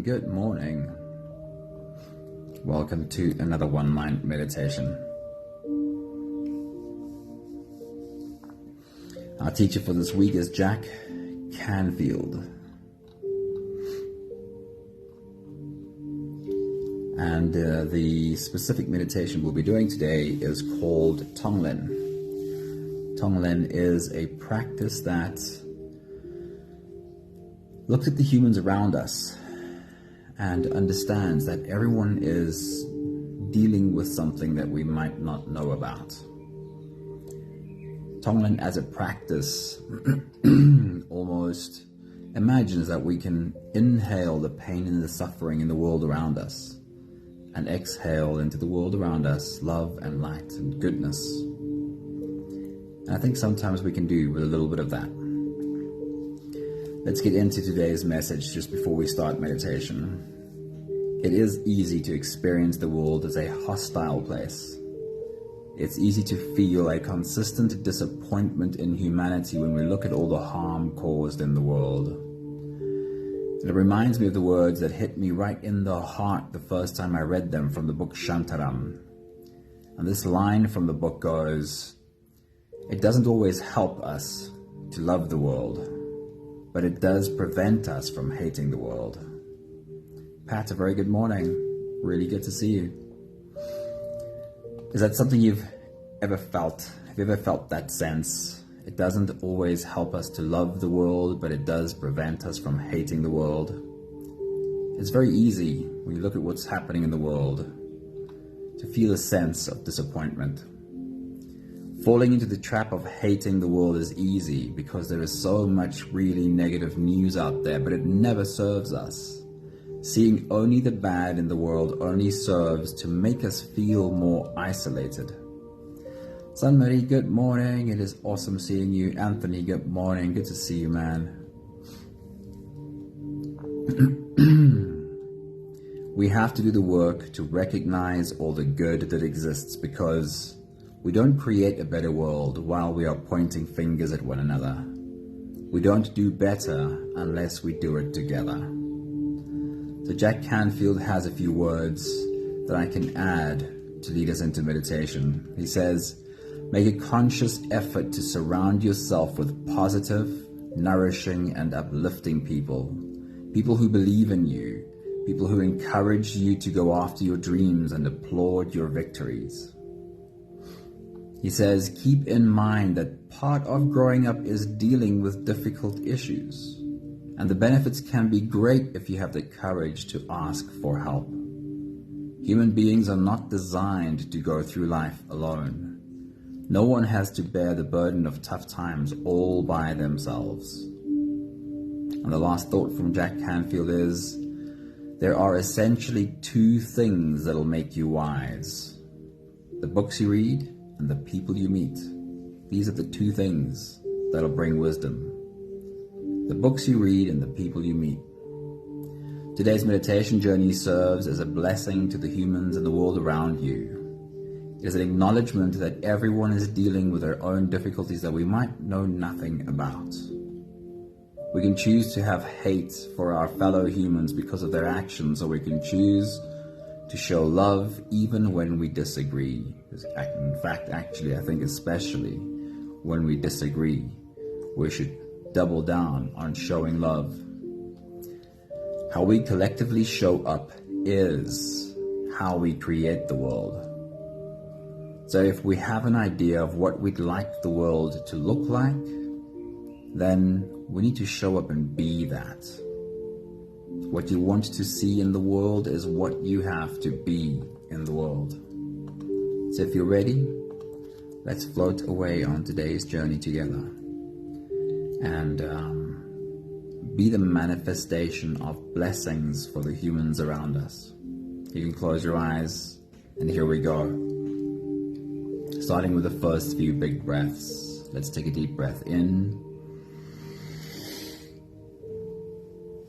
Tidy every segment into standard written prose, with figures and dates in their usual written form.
good morning. Welcome to another One Mind meditation. Our teacher for this week is Jack Canfield. And the specific meditation we'll be doing today is called TONGLEN. TONGLEN is a practice that looks at the humans around us and understands that everyone is dealing with something that we might not know about. TONGLEN as a practice almost imagines that we can inhale the pain and the suffering in the world around us and exhale into the world around us love and light and goodness. And I think sometimes we can do with a little bit of that. Let's get into today's message just before we start meditation. It is easy to experience the world as a hostile place. It's easy to feel a consistent disappointment in humanity when we look at all the harm caused in the world. And it reminds me of the words that hit me right in the heart the first time I read them from the book Shantaram. And this line from the book goes, "It doesn't always help us to love the world, but it does prevent us from hating the world." Pat, a very good morning. Really good to see you. Is that something you've ever felt? Have you ever felt that sense? It doesn't always help us to love the world, but it does prevent us from hating the world. It's very easy when you look at what's happening in the world to feel a sense of disappointment. Falling into the trap of hating the world is easy because there is so much really negative news out there, but it never serves us. Seeing only the bad in the world only serves to make us feel more isolated. Sunmarie, good morning. It is awesome seeing you. Anthony, good morning. Good to see you, man. We have to do the work to recognize all the good that exists, because we don't create a better world while we are pointing fingers at one another. We don't do better unless we do it together. So Jack Canfield has a few words that I can add to lead us into meditation. He says, make a conscious effort to surround yourself with positive, nourishing, and uplifting people. People who believe in you. People who encourage you to go after your dreams and applaud your victories. He says, keep in mind that part of growing up is dealing with difficult issues, and the benefits can be great if you have the courage to ask for help. Human beings are not designed to go through life alone. No one has to bear the burden of tough times all by themselves. And the last thought from Jack Canfield is, there are essentially two things that'll make you wise: the books you read and the people you meet. These are the two things that'll bring wisdom. The books you read and the people you meet. Today's meditation journey serves as a blessing to the humans and the world around you. It is an acknowledgement that everyone is dealing with their own difficulties that we might know nothing about. We can choose to have hate for our fellow humans because of their actions, or we can choose to show love even when we disagree. In fact, actually, I think especially when we disagree, we should double down on showing love. How we collectively show up is how we create the world. So if we have an idea of what we'd like the world to look like, then we need to show up and be that. What you want to see in the world is what you have to be in the world. So if you're ready, let's float away on today's journey together and be the manifestation of blessings for the humans around us. You can close your eyes, and here we go. Starting with the first few big breaths. Let's take a deep breath in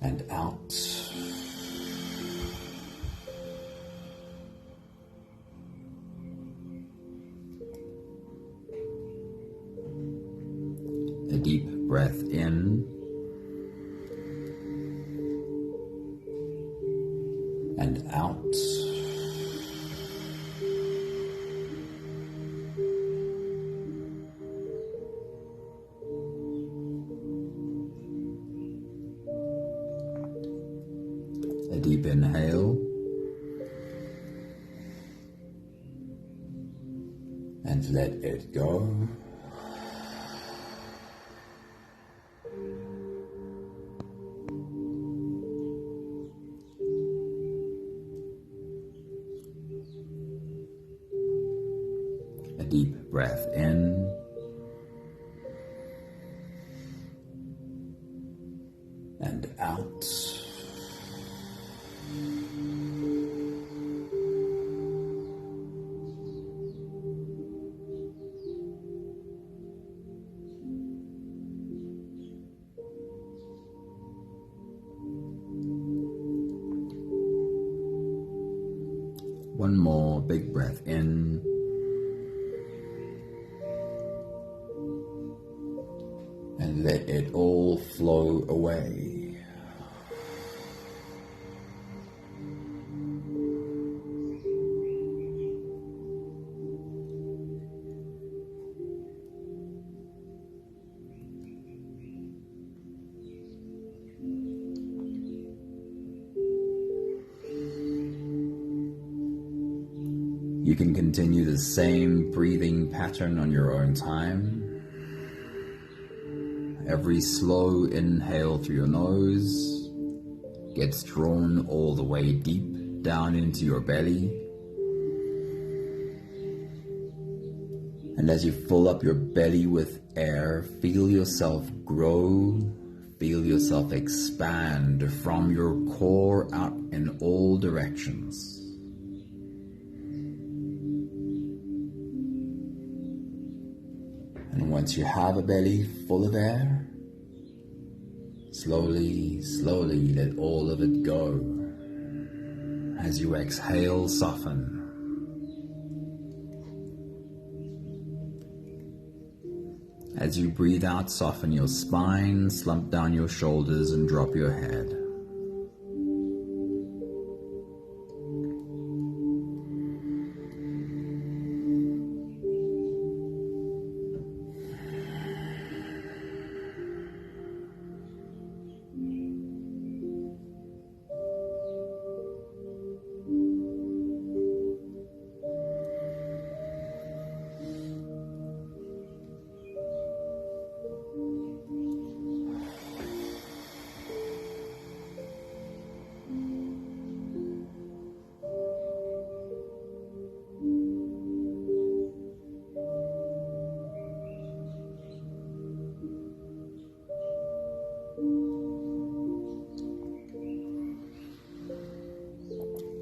and out. A deep breath in and out. A deep inhale and let it go. A deep breath in and out. One more big breath in and let it all flow away. You can continue the same breathing pattern on your own time. Every slow inhale through your nose gets drawn all the way deep down into your belly. And as you fill up your belly with air, feel yourself grow, feel yourself expand from your core out in all directions. And once you have a belly full of air, slowly, slowly let all of it go. As you exhale, soften. As you breathe out, soften your spine, slump down your shoulders and drop your head.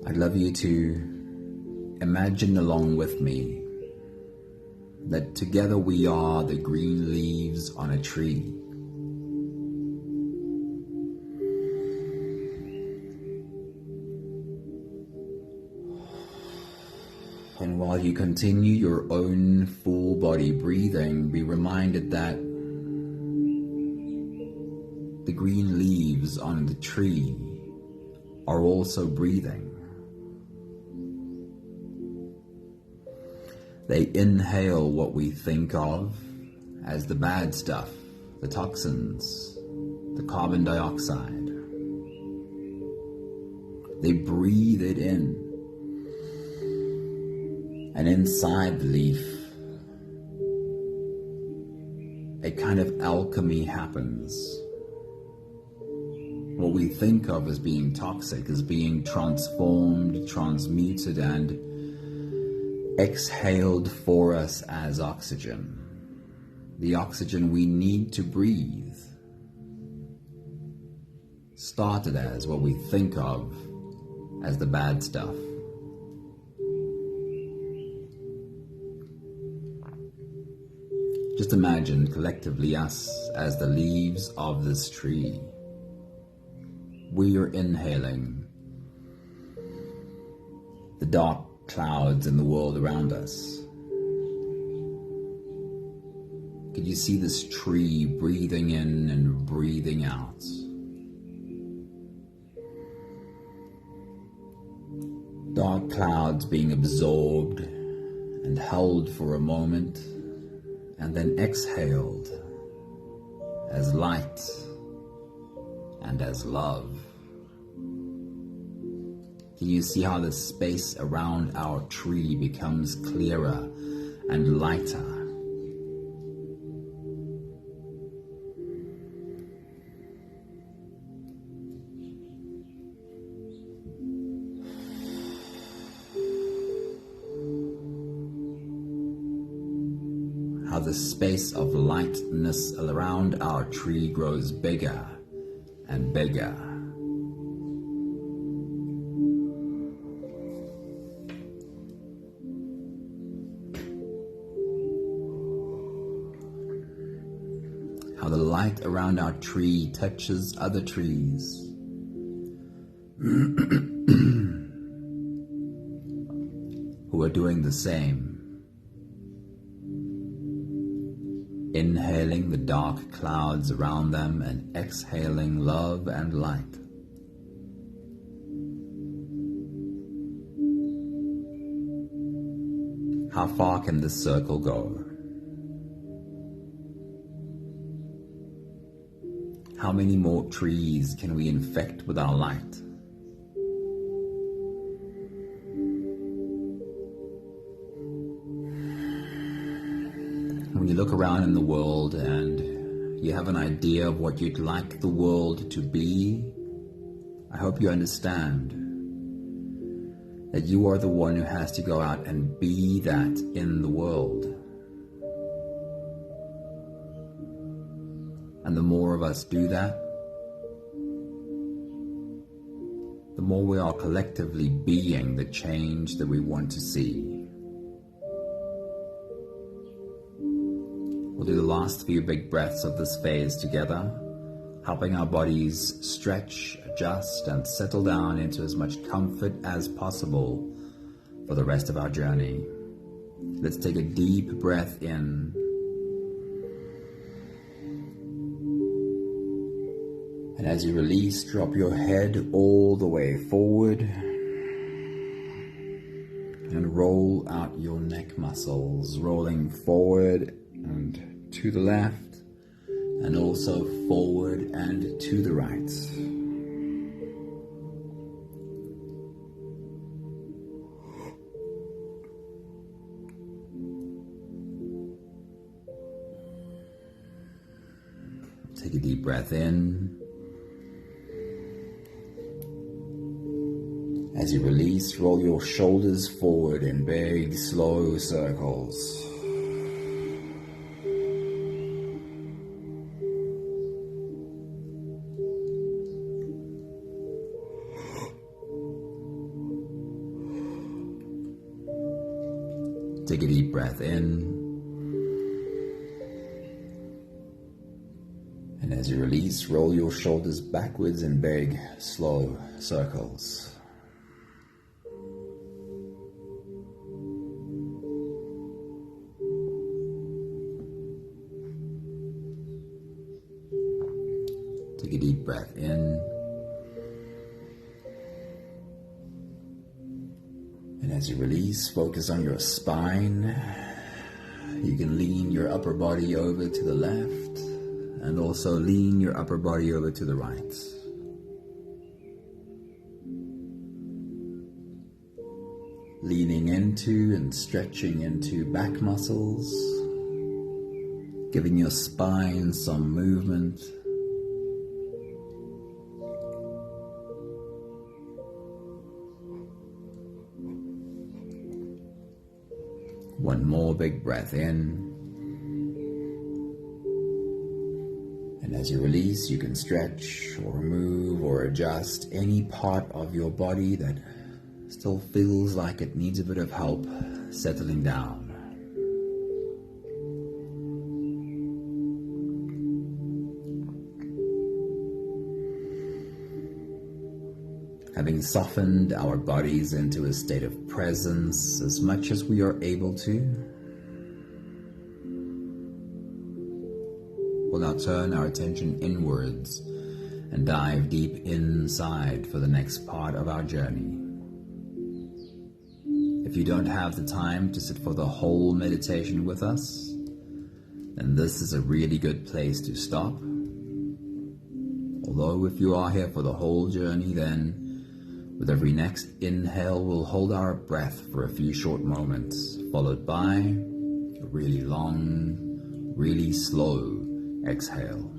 I'd love you to imagine along with me that together we are the green leaves on a tree. And while you continue your own full body breathing, be reminded that the green leaves on the tree are also breathing. They inhale what we think of as the bad stuff, the toxins, the carbon dioxide. They breathe it in. And inside the leaf, a kind of alchemy happens. What we think of as being toxic is being transformed, transmuted, and exhaled for us as oxygen. The oxygen we need to breathe. Started as what we think of as the bad stuff. Just imagine collectively us as the leaves of this tree. We are inhaling the dark clouds in the world around us. Could you see this tree breathing in and breathing out? Dark clouds being absorbed and held for a moment and then exhaled as light and as love. Can you see how the space around our tree becomes clearer and lighter? How the space of lightness around our tree grows bigger and bigger. How the light around our tree touches other trees. Who are doing the same. Inhaling the dark clouds around them and exhaling love and light. How far can this circle go? How many more trees can we infect with our light? When you look around in the world and you have an idea of what you'd like the world to be, I hope you understand that you are the one who has to go out and be that in the world. And the more of us do that, the more we are collectively being the change that we want to see. We'll do the last few big breaths of this phase together, helping our bodies stretch, adjust, and settle down into as much comfort as possible for the rest of our journey. Let's take a deep breath in. And as you release, drop your head all the way forward and roll out your neck muscles, rolling forward and to the left, and also forward and to the right. Take a deep breath in. As you release, roll your shoulders forward in big, slow circles. Take a deep breath in. And as you release, roll your shoulders backwards in big, slow circles. Take a deep breath in. And as you release, focus on your spine. You can lean your upper body over to the left and also lean your upper body over to the right. Leaning into and stretching into back muscles, giving your spine some movement. One more big breath in. And as you release, you can stretch or move or adjust any part of your body that still feels like it needs a bit of help settling down. Having softened our bodies into a state of presence as much as we are able to, we'll now turn our attention inwards and dive deep inside for the next part of our journey. If you don't have the time to sit for the whole meditation with us, then this is a really good place to stop. Although if you are here for the whole journey, then with every next inhale, we'll hold our breath for a few short moments, followed by a really long, really slow exhale.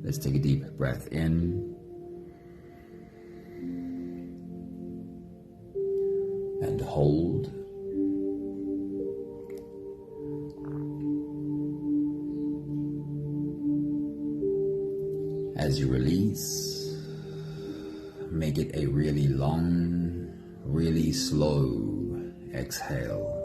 Let's take a deep breath in and hold. As you release, make it a really long, really slow exhale.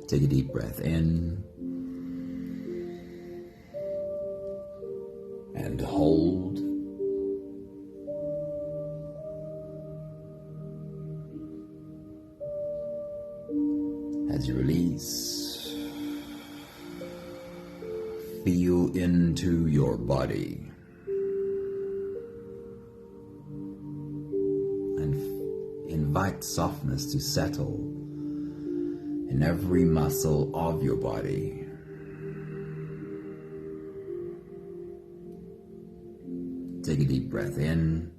Take a deep breath in and hold. As you release, feel into your body and invite softness to settle in every muscle of your body. Take a deep breath in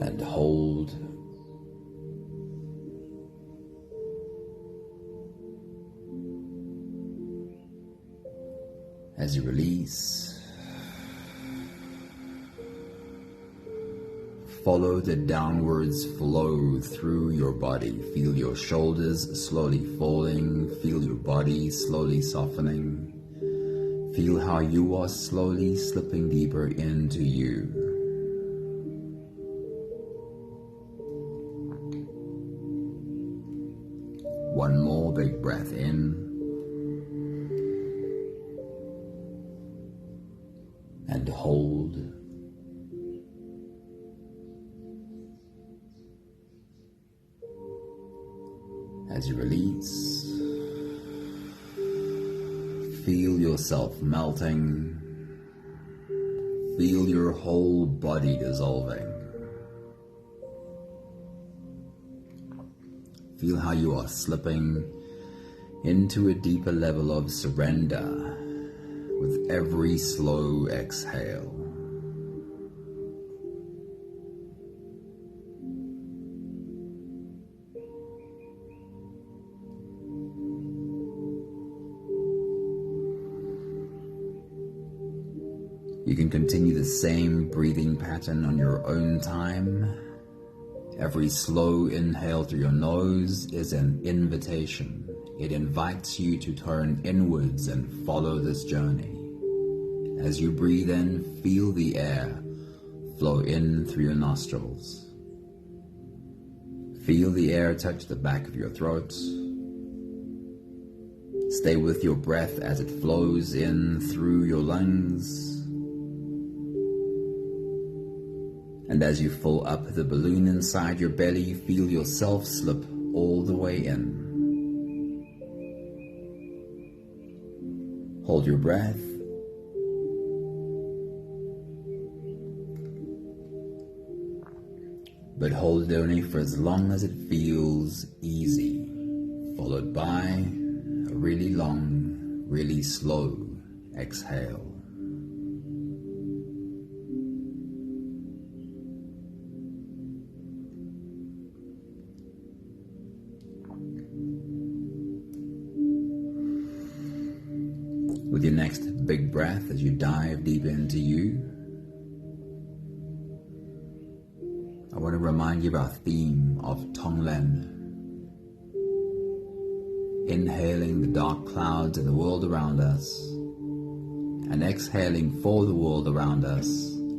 and hold. As you release, follow the downwards flow through your body. Feel your shoulders slowly falling. Feel your body slowly softening. Feel how you are slowly slipping deeper into you. One more big breath in and hold. As you release, feel yourself melting. Feel your whole body dissolving. Feel how you are slipping into a deeper level of surrender with every slow exhale. You can continue the same breathing pattern on your own time. Every slow inhale through your nose is an invitation. It invites you to turn inwards and follow this journey. As you breathe in, feel the air flow in through your nostrils. Feel the air touch the back of your throat. Stay with your breath as it flows in through your lungs. And as you fill up the balloon inside your belly, feel yourself slip all the way in. Hold your breath. But hold it only for as long as it feels easy, followed by a really long, really slow exhale. With your next big breath as you dive deep into you, I want to remind you of our theme of TONGLEN. Inhaling the dark clouds in the world around us, and exhaling for the world around us,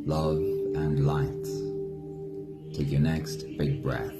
love and light. Take your next big breath.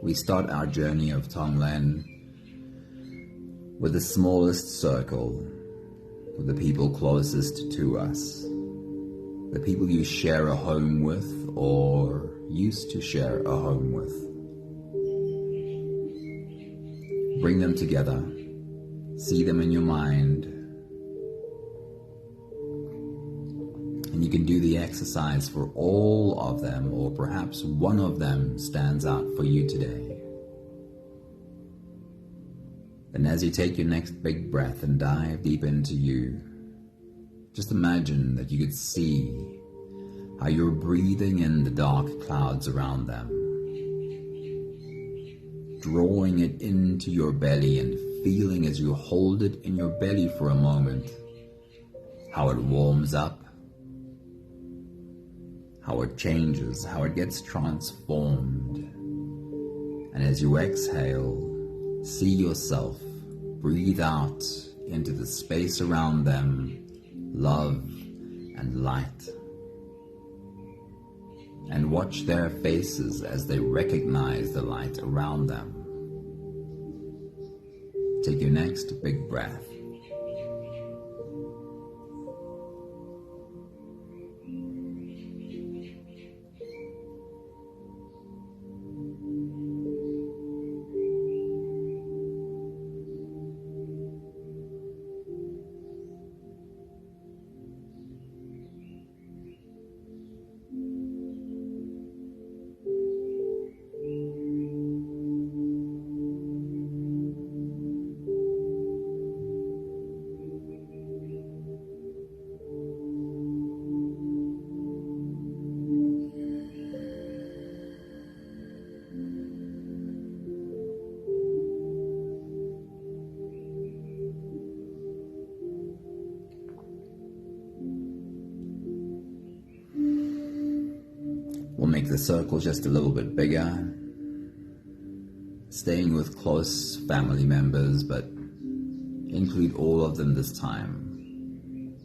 We start our journey of Tonglen with the smallest circle, with the people closest to us, the people you share a home with or used to share a home with. Bring them together, see them in your mind, and you can do the exercise for all of them, or perhaps one of them stands out for you today. And as you take your next big breath and dive deep into you, just imagine that you could see how you're breathing in the dark clouds around them, drawing it into your belly and feeling as you hold it in your belly for a moment, how it warms up, how it changes, how it gets transformed. And as you exhale, see yourself breathe out into the space around them, love and light. And watch their faces as they recognize the light around them. Take your next big breath. We'll make the circle just a little bit bigger, staying with close family members, but include all of them this time.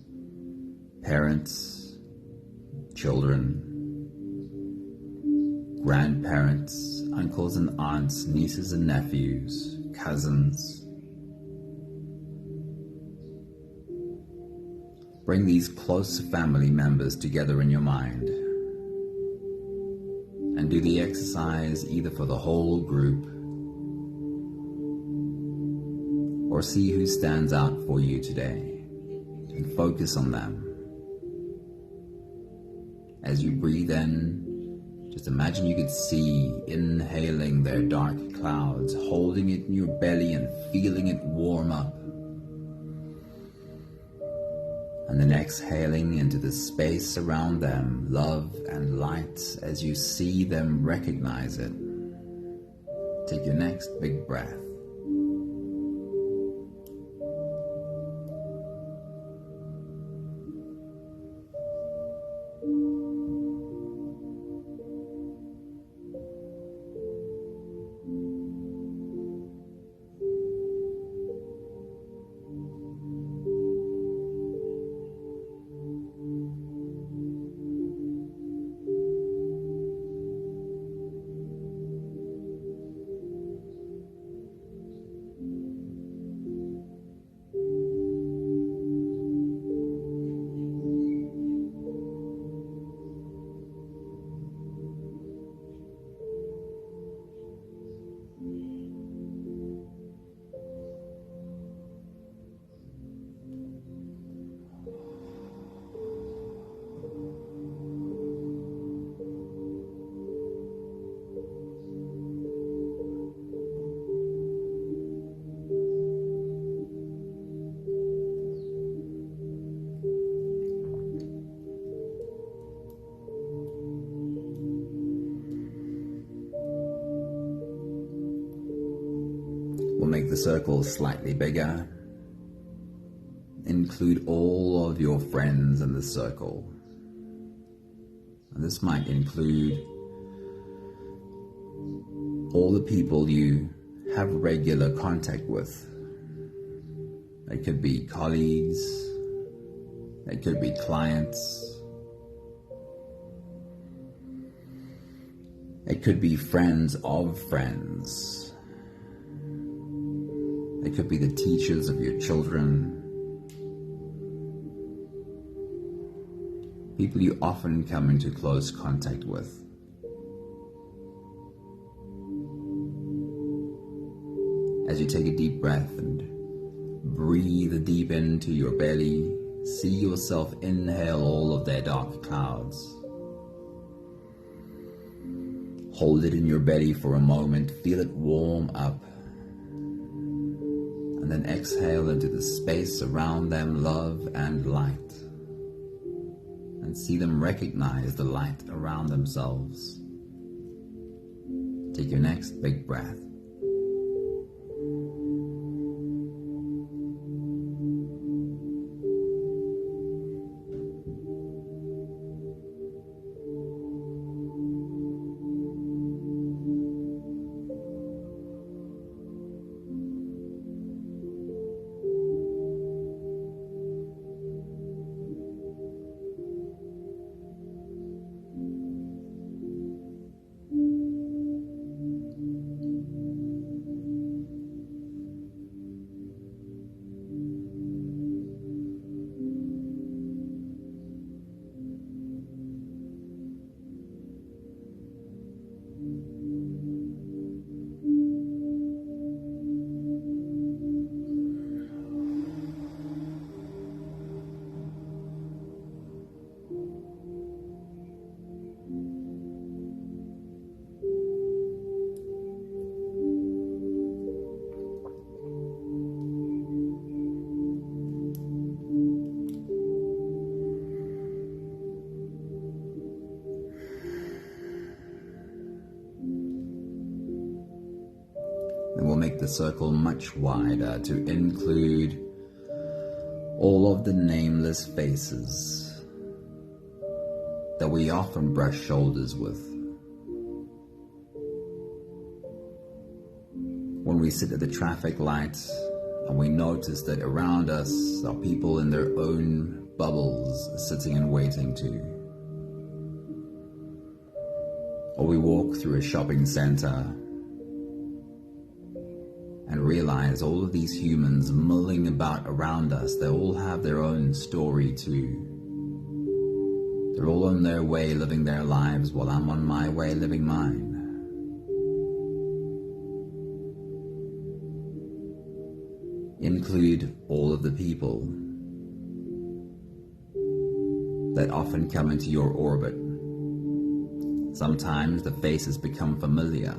Parents, children, grandparents, uncles and aunts, nieces and nephews, cousins. Bring these close family members together in your mind and do the exercise either for the whole group or see who stands out for you today and focus on them. As you breathe in, just imagine you could see inhaling their dark clouds, holding it in your belly and feeling it warm up. And then exhaling into the space around them, love and light, as you see them recognize it. Take your next big breath. We'll make the circle slightly bigger. Include all of your friends in the circle. And this might include all the people you have regular contact with. They could be colleagues, they could be clients, It could be friends of friends. It could be the teachers of your children. People you often come into close contact with. As you take a deep breath and breathe deep into your belly, see yourself inhale all of their dark clouds. Hold it in your belly for a moment, feel it warm up, and then exhale into the space around them, love and light. And see them recognize the light around themselves. Take your next big breath. Then we'll make the circle much wider to include all of the nameless faces that we often brush shoulders with. When we sit at the traffic light and we notice that around us are people in their own bubbles sitting and waiting too. Or we walk through a shopping center and realize all of these humans mulling about around us, they all have their own story too. They're all on their way living their lives while I'm on my way living mine. Include all of the people that often come into your orbit. Sometimes the faces become familiar.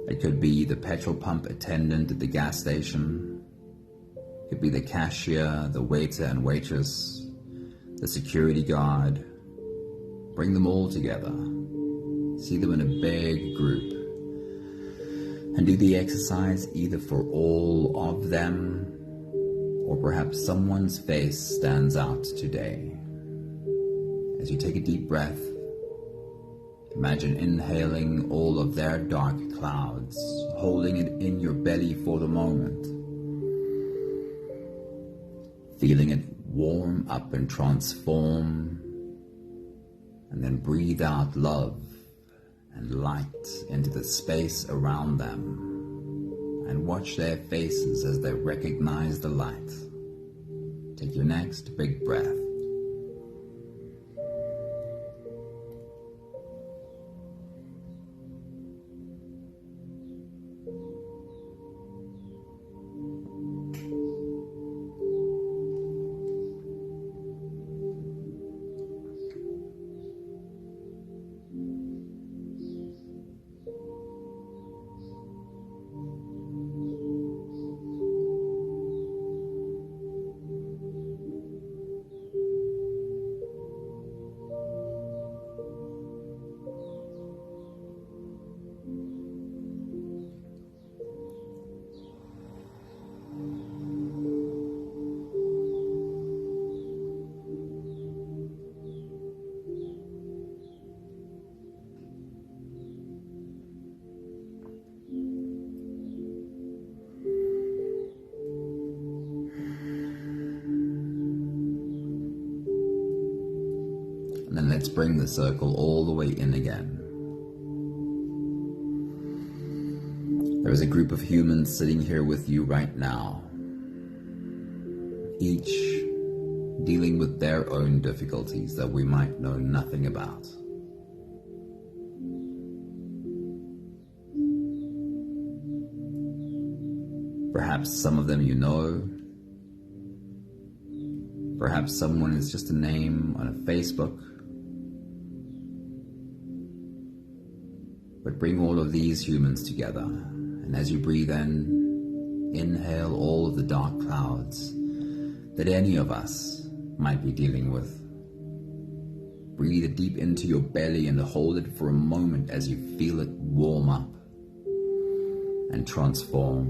It could be the petrol pump attendant at the gas station. It could be the cashier, the waiter and waitress, the security guard. Bring them all together. See them in a big group. And do the exercise either for all of them, or perhaps someone's face stands out today. As you take a deep breath, imagine inhaling all of their dark clouds, holding it in your belly for the moment, feeling it warm up and transform, and then breathe out love and light into the space around them, and watch their faces as they recognize the light. Take your next big breath. bring the circle all the way in again. There is a group of humans sitting here with you right now, each dealing with their own difficulties that we might know nothing about. Perhaps some of them you know. Perhaps someone is just a name on a Facebook. But bring all of these humans together, and as you breathe in, inhale all of the dark clouds that any of us might be dealing with. Breathe it deep into your belly and hold it for a moment as you feel it warm up and transform.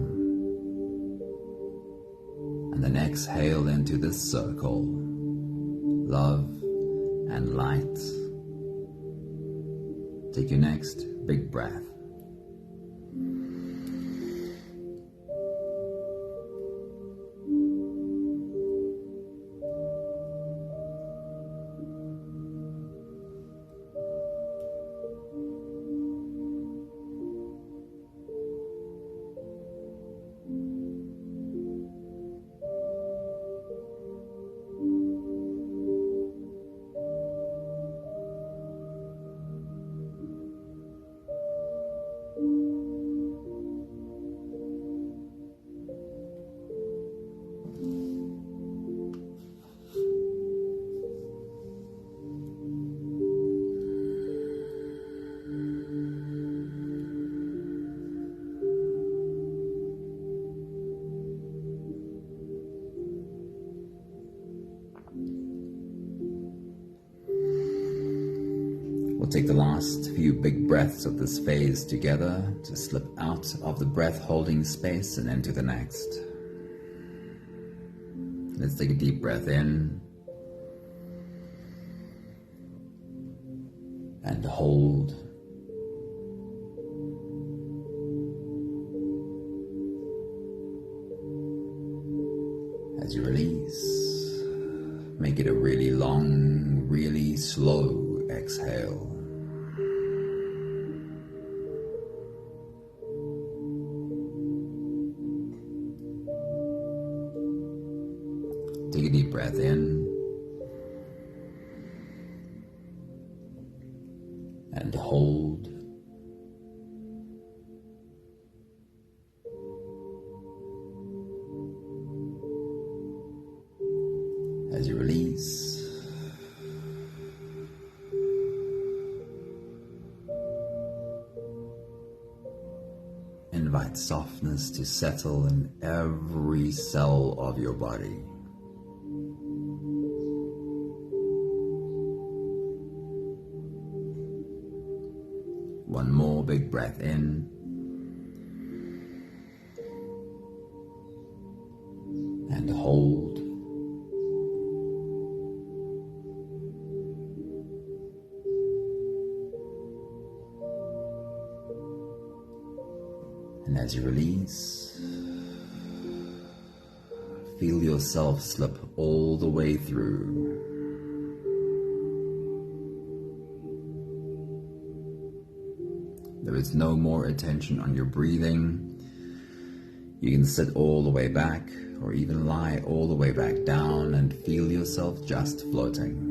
And then exhale into this circle, love and light. Take your next big breath. We'll take the last few big breaths of this phase together to slip out of the breath-holding space and into the next. Let's take a deep breath in and hold. As you release, make it a really long, really slow exhale. Take a deep breath in and hold. As you release, invite softness to settle in every cell of your body. One more big breath in. And hold. And as you release, feel yourself slip all the way through. There is no more attention on your breathing. You can sit all the way back or even lie all the way back down and feel yourself just floating.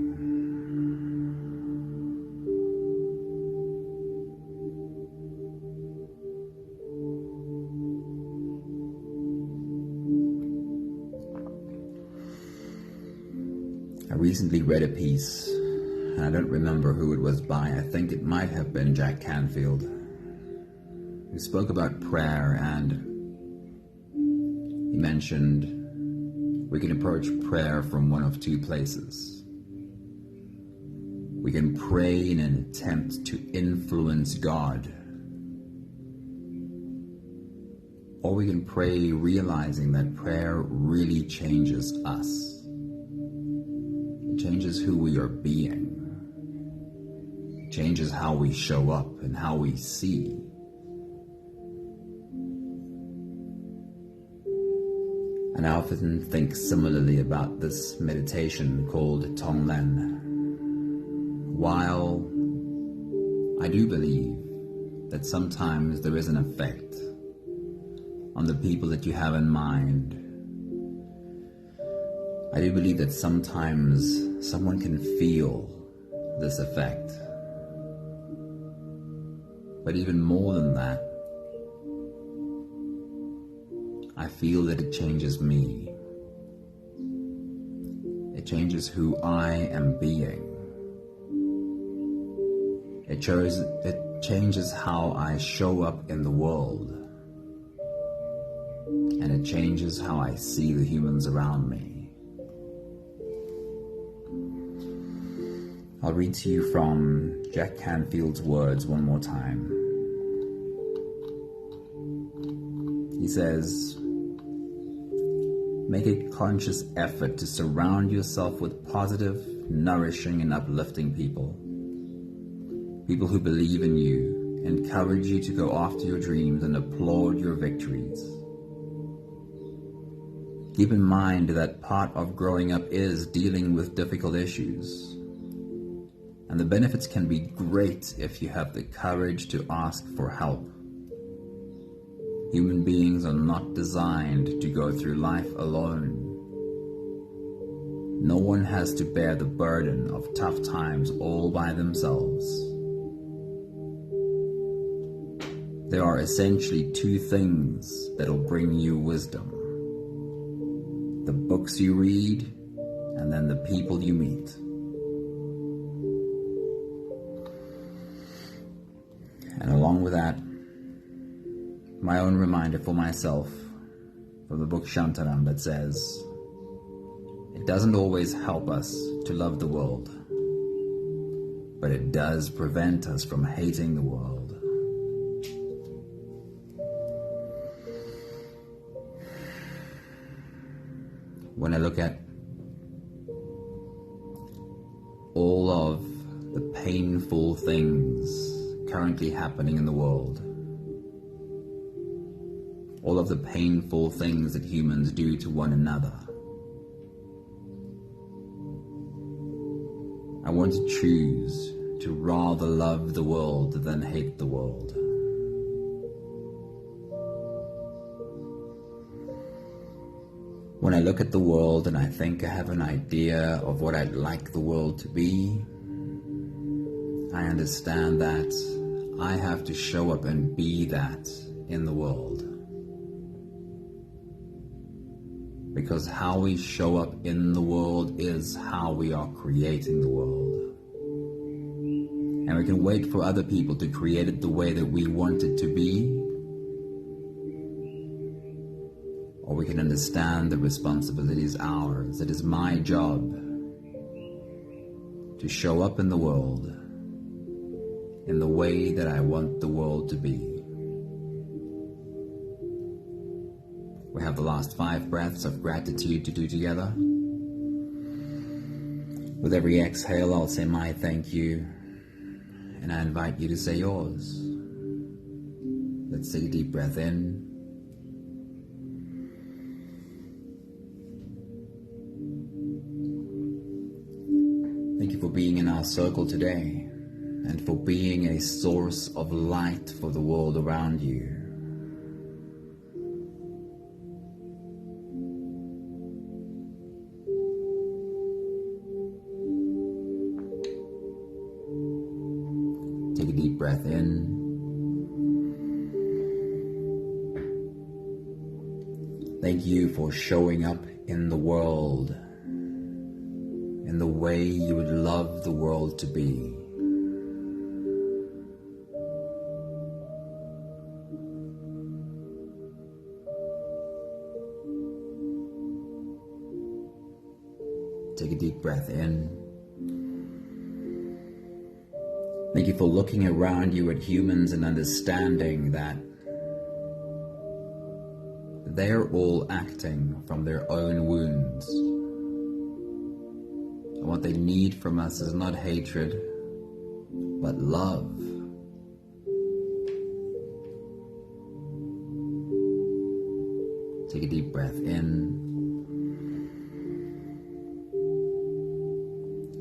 I recently read a piece, and I don't remember who it was by. I think it might have been Jack Canfield, who spoke about prayer, and he mentioned we can approach prayer from one of two places. We can pray in an attempt to influence God, or we can pray realizing that prayer really changes us. It changes who we are being. It changes how we show up and how we see. And I often think similarly about this meditation called TONGLEN, while I do believe that sometimes there is an effect on the people that you have in mind, I do believe that sometimes someone can feel this effect. But even more than that, I feel that it changes me. It changes who I am being. It changes how I show up in the world. And it changes how I see the humans around me. I'll read to you from Jack Canfield's words one more time. He says, "Make a conscious effort to surround yourself with positive, nourishing, and uplifting people. People who believe in you, encourage you to go after your dreams, and applaud your victories. Keep in mind that part of growing up is dealing with difficult issues. And the benefits can be great if you have the courage to ask for help. Human beings are not designed to go through life alone. No one has to bear the burden of tough times all by themselves. There are essentially two things that'll bring you wisdom: the books you read, and then the people you meet." And along with that, my own reminder for myself from the book Shantaram that says, it doesn't always help us to love the world, but it does prevent us from hating the world. When I look at all of the painful things currently happening in the world, all of the painful things that humans do to one another, I want to choose to rather love the world than hate the world. When I look at the world and I think I have an idea of what I'd like the world to be, I understand that I have to show up and be that in the world. Because how we show up in the world is how we are creating the world. And we can wait for other people to create it the way that we want it to be, or we can understand the responsibility is ours. It is my job to show up in the world in the way that I want the world to be. We have the last 5 breaths of gratitude to do together. With every exhale, I'll say my thank you, and I invite you to say yours. Let's take a deep breath in. Thank you for being in our circle today, and for being a source of light for the world around you. Take a deep breath in. Thank you for showing up in the world in the way you would love the world to be. Take a deep breath in. Thank you for looking around you at humans and understanding that they're all acting from their own wounds. And what they need from us is not hatred, but love. Take a deep breath in.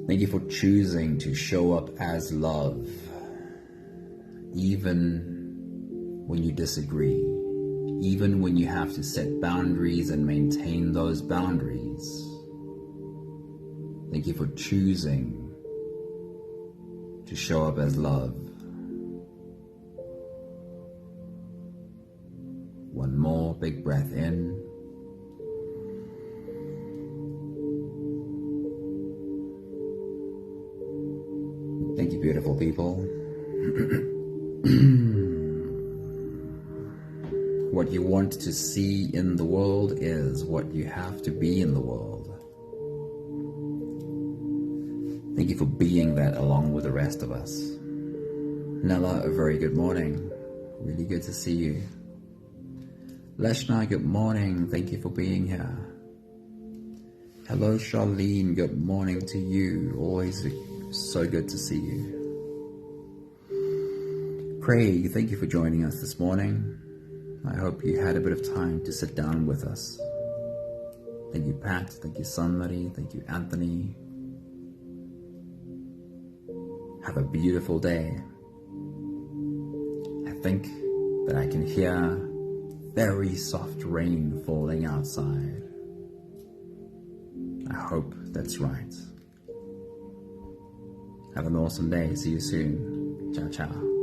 Thank you for choosing to show up as love, even when you disagree, even when you have to set boundaries and maintain those boundaries. Thank you for choosing to show up as love. One more big breath in. Thank you, beautiful people. What you want to see in the world is what you have to be in the world. Thank you for being that along with the rest of us. Nella, a very good morning. Really good to see you. Leshna, good morning. Thank you for being here. Hello, Charlene. Good morning to you. Always so good to see you. Craig, thank you for joining us this morning. I hope you had a bit of time to sit down with us. Thank you, Pat. Thank you, Sunmari. Thank you, Anthony. Have a beautiful day. I think that I can hear very soft rain falling outside. I hope that's right. Have an awesome day. See you soon. Ciao, ciao.